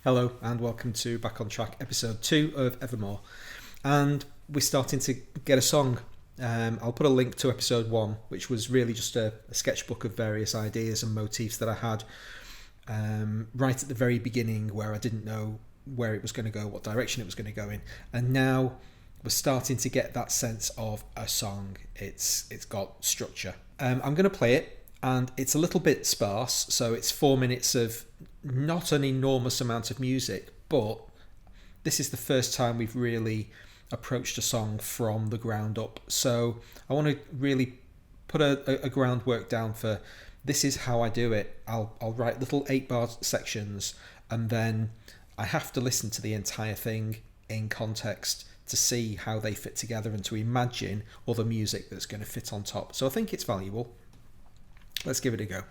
Hello and welcome to Back on Track, episode 2 of Evermore. And we're starting to get a song. I'll put a link to episode 1, which was really just a sketchbook of various ideas and motifs that I had right at the very beginning, where I didn't know where it was going to go, what direction it was going to go in. And now we're starting to get that sense of a song. It's got structure. I'm going to play it, and it's a little bit sparse, so it's 4 minutes of not an enormous amount of music, but this is the first time we've really approached a song from the ground up. So I want to really put a groundwork down for this is how I do it. I'll write little 8-bar sections, and then I have to listen to the entire thing in context to see how they fit together and to imagine other music that's going to fit on top. So I think it's valuable. Let's give it a go.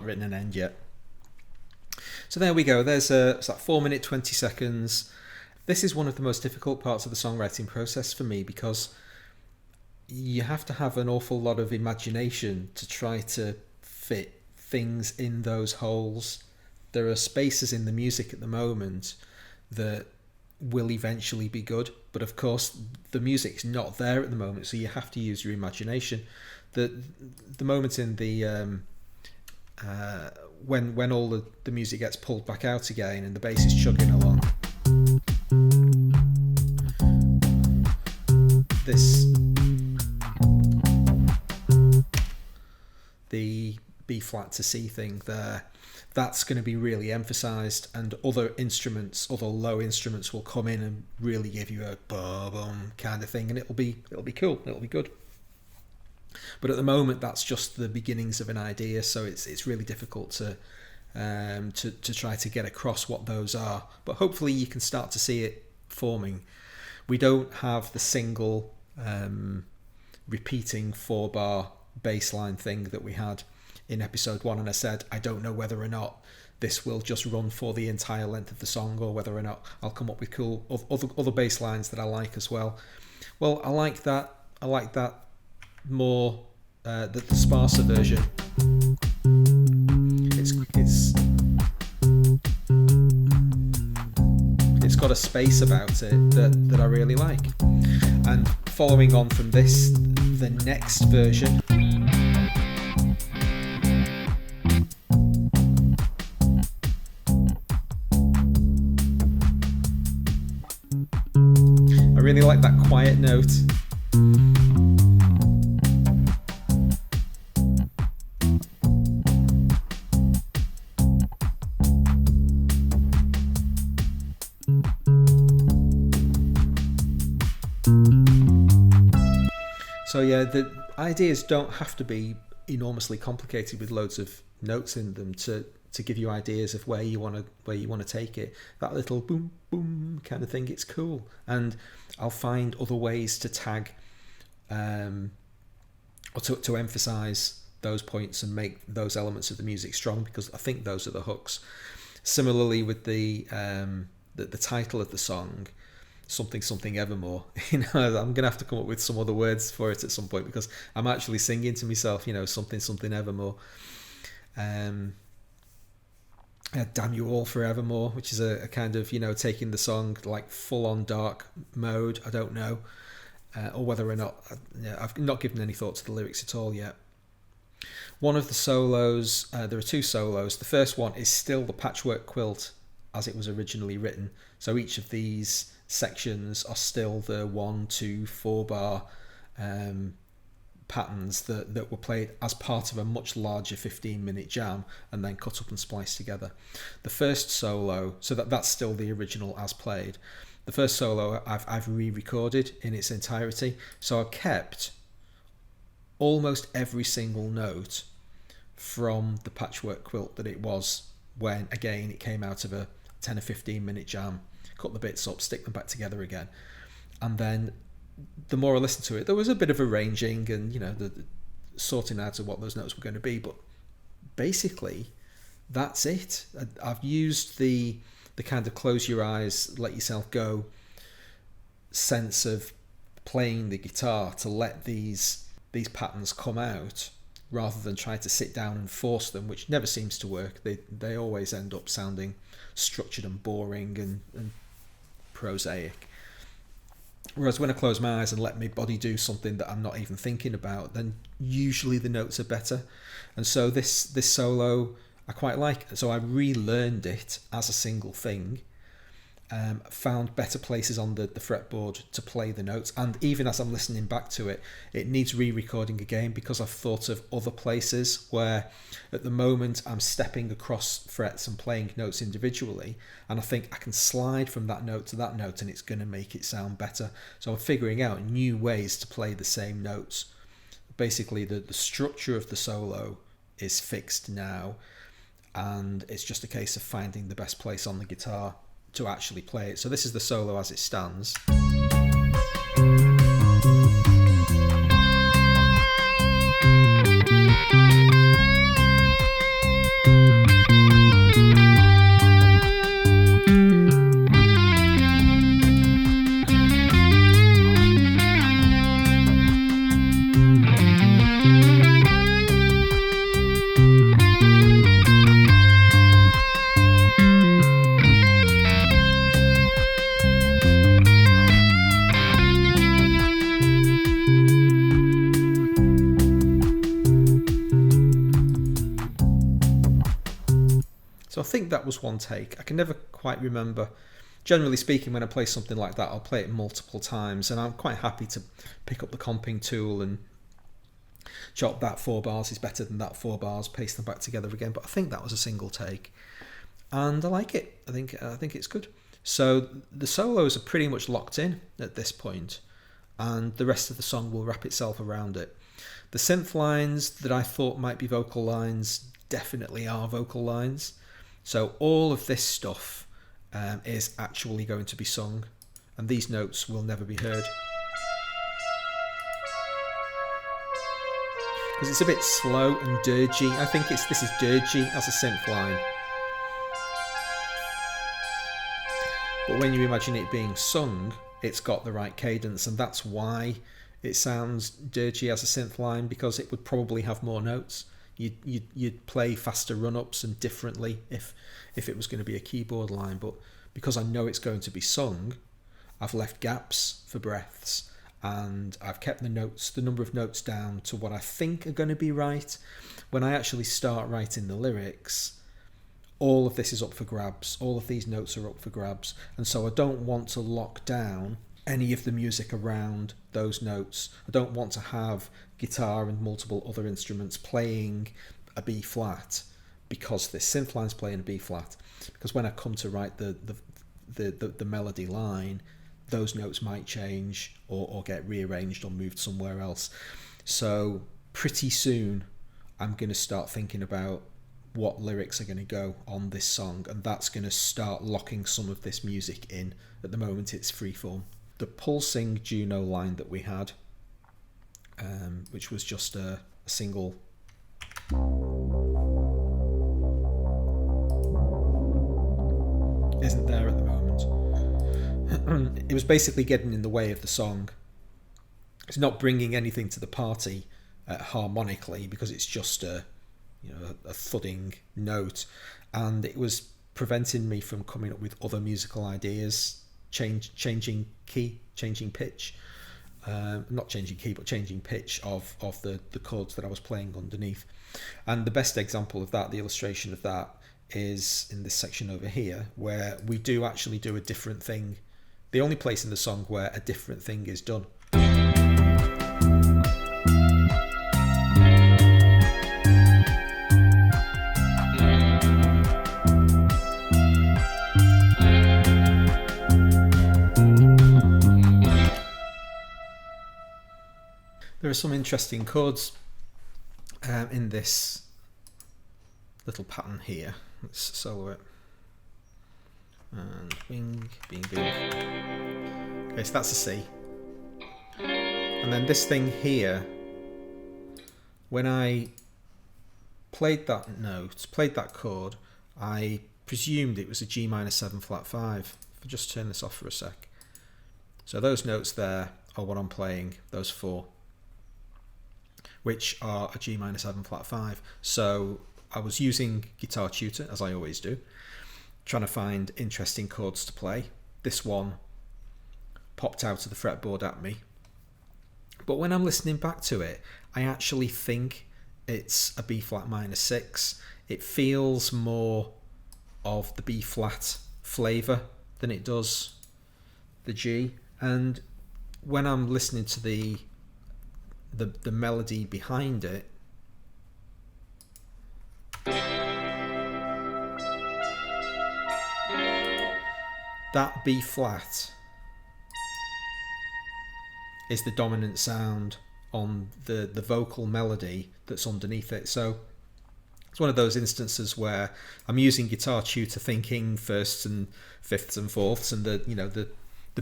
written an end yet. So there we go. There's it's like 4 minutes 20 seconds. This is one of the most difficult parts of the songwriting process for me, because you have to have an awful lot of imagination to try to fit things in those holes. There are spaces in the music at the moment that will eventually be good, but of course the music's not there at the moment, so you have to use your imagination. The moment in the when all the music gets pulled back out again and the bass is chugging along, the B flat to C thing there, that's going to be really emphasized, and other low instruments will come in and really give you a boom kind of thing, and it'll be cool, it'll be good. But at the moment, that's just the beginnings of an idea, so it's really difficult to try to get across what those are. But hopefully you can start to see it forming. We don't have the single repeating 4-bar bass line thing that we had in episode 1, and I said I don't know whether or not this will just run for the entire length of the song, or whether or not I'll come up with cool other bass lines that I like as well. Well, I like that more, the sparser version. It's got a space about it that I really like. And following on from this, the next version, I really like that quiet note. So yeah, the ideas don't have to be enormously complicated with loads of notes in them to give you ideas of where you want to take it. That little boom boom kind of thing, it's cool, and I'll find other ways to tag or to emphasize those points and make those elements of the music strong, because I think those are the hooks. Similarly with the title of the song, something Evermore, I'm gonna have to come up with some other words for it at some point, because I'm actually singing to myself, something Evermore. Damn You All for Evermore, which is a kind of taking the song like full on dark mode. I don't know, or whether or not I've not given any thought to the lyrics at all yet. One of the solos, there are 2 solos. The first one is still the patchwork quilt as it was originally written, so each of these sections are still the 1, 2, 4 bar patterns that were played as part of a much larger 15-minute jam and then cut up and spliced together. The first solo, so that's still the original as played. The first solo I've re-recorded in its entirety, so I've kept almost every single note from the patchwork quilt that it was when, again, it came out of a 10 or 15-minute jam. Cut the bits up, stick them back together again, and then the more I listened to it, there was a bit of arranging and the sorting out of what those notes were going to be, but basically that's it. I've used the kind of close your eyes, let yourself go sense of playing the guitar to let these patterns come out, rather than try to sit down and force them, which never seems to work. They always end up sounding structured and boring and prosaic. Whereas when I close my eyes and let my body do something that I'm not even thinking about, then usually the notes are better. And so this solo I quite like. So I relearned it as a single thing, found better places on the fretboard to play the notes, and even as I'm listening back to it, it needs re-recording again, because I've thought of other places where at the moment I'm stepping across frets and playing notes individually, and I think I can slide from that note to that note and it's going to make it sound better. So I'm figuring out new ways to play the same notes. Basically the structure of the solo is fixed now, and it's just a case of finding the best place on the guitar to actually play it. So this is the solo as it stands. So I think that was one take. I can never quite remember. Generally speaking, when I play something like that, I'll play it multiple times, and I'm quite happy to pick up the comping tool and chop that 4 bars is better than that 4 bars, paste them back together again. But I think that was a single take, and I like it. I think it's good. So the solos are pretty much locked in at this point, and the rest of the song will wrap itself around it. The synth lines that I thought might be vocal lines definitely are vocal lines. So all of this stuff is actually going to be sung, and these notes will never be heard. Because it's a bit slow and dirgy. I think this is dirgy as a synth line. But when you imagine it being sung, it's got the right cadence, and that's why it sounds dirgy as a synth line, because it would probably have more notes. You'd play faster run-ups and differently if it was going to be a keyboard line, but because I know it's going to be sung, I've left gaps for breaths, and I've kept the number of notes down to what I think are going to be right. When I actually start writing the lyrics, all of this is up for grabs. All of these notes are up for grabs, and so I don't want to lock down any of the music around those notes. I don't want to have guitar and multiple other instruments playing a B flat because this synth line's playing a B flat. Because when I come to write the melody line, those notes might change or get rearranged or moved somewhere else. So pretty soon I'm going to start thinking about what lyrics are going to go on this song, and that's going to start locking some of this music in. At the moment it's freeform. The pulsing Juno line that we had, which was just a single, isn't there at the moment. It was basically getting in the way of the song. It's not bringing anything to the party harmonically, because it's just a thudding note, and it was preventing me from coming up with other musical ideas, changing key, changing pitch, not changing key but changing pitch of the chords that I was playing underneath. And the best example of that, the illustration of that, is in this section over here, where we do actually do a different thing. The only place in the song where a different thing is done. There are some interesting chords in this little pattern here. Let's solo it. And bing, bing, bing. Okay, so that's a C. And then this thing here, when I played that note, played that chord, I presumed it was a G minor 7 flat 5. If I just turn this off for a sec. So those notes there are what I'm playing, those 4, which are a G minor 7 flat 5. So I was using Guitar Tutor, as I always do, trying to find interesting chords to play. This one popped out of the fretboard at me. But when I'm listening back to it, I actually think it's a B flat minor 6. It feels more of the B flat flavour than it does the G. And when I'm listening to the melody behind it, that B flat is the dominant sound on the vocal melody that's underneath it. So it's one of those instances where I'm using Guitar Tutor thinking firsts and fifths and fourths and the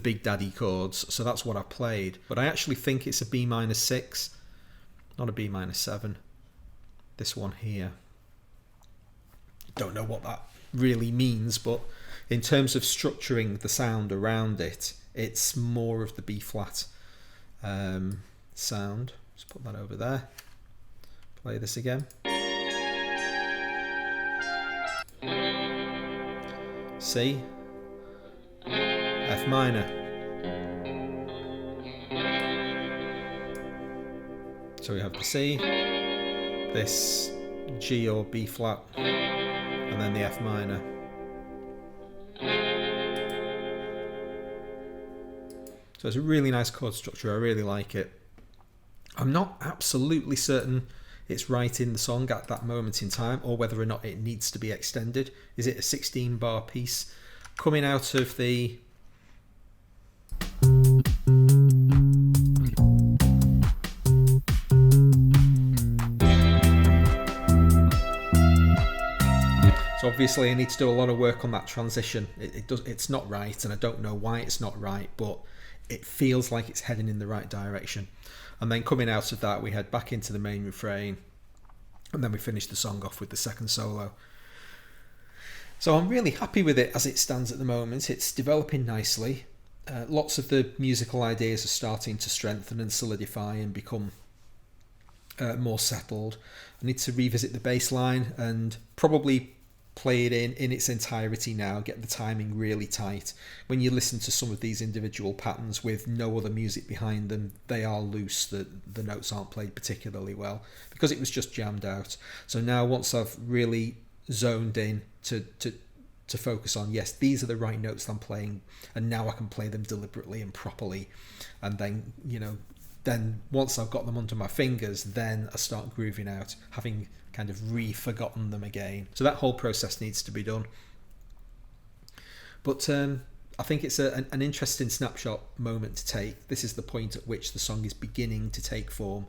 big daddy chords. So that's what I played. But I actually think it's a B minor 6, not a B minor 7. This one here. Don't know what that really means, but in terms of structuring the sound around it, it's more of the B flat sound. Let's put that over there. Play this again. C, F minor. So we have the C, this G or B flat, and then the F minor. So it's a really nice chord structure. I really like it. I'm not absolutely certain it's right in the song at that moment in time, or whether or not it needs to be extended. Is it a 16 bar piece coming out of the... So obviously I need to do a lot of work on that transition. It's not right, and I don't know why it's not right, but it feels like it's heading in the right direction. And then coming out of that, we head back into the main refrain, and then we finish the song off with the second solo. So I'm really happy with it as it stands at the moment. It's developing nicely. Lots of the musical ideas are starting to strengthen and solidify and become more settled. I need to revisit the bass line and probably play it in its entirety now, get the timing really tight. When you listen to some of these individual patterns with no other music behind them, they are loose, the notes aren't played particularly well because it was just jammed out. So now once I've really zoned in to focus on, yes, these are the right notes I'm playing, and now I can play them deliberately and properly, and then, then once I've got them under my fingers, then I start grooving out, having kind of re-forgotten them again. So that whole process needs to be done. But I think it's an interesting snapshot moment to take. This is the point at which the song is beginning to take form,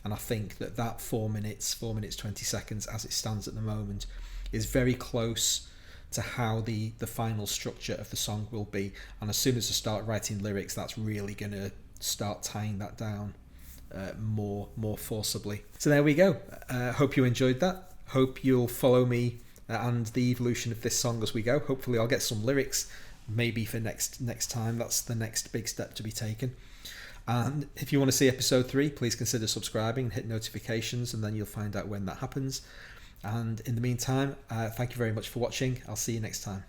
and I think that 4 minutes 20 seconds as it stands at the moment is very close to how the final structure of the song will be. And as soon as I start writing lyrics, that's really going to start tying that down more forcibly. So there we go. Hope you enjoyed that. Hope you'll follow me and the evolution of this song as we go. Hopefully I'll get some lyrics maybe for next time. That's the next big step to be taken. And if you want to see episode 3, please consider subscribing and hit notifications, and then you'll find out when that happens. And in the meantime, thank you very much for watching. I'll see you next time.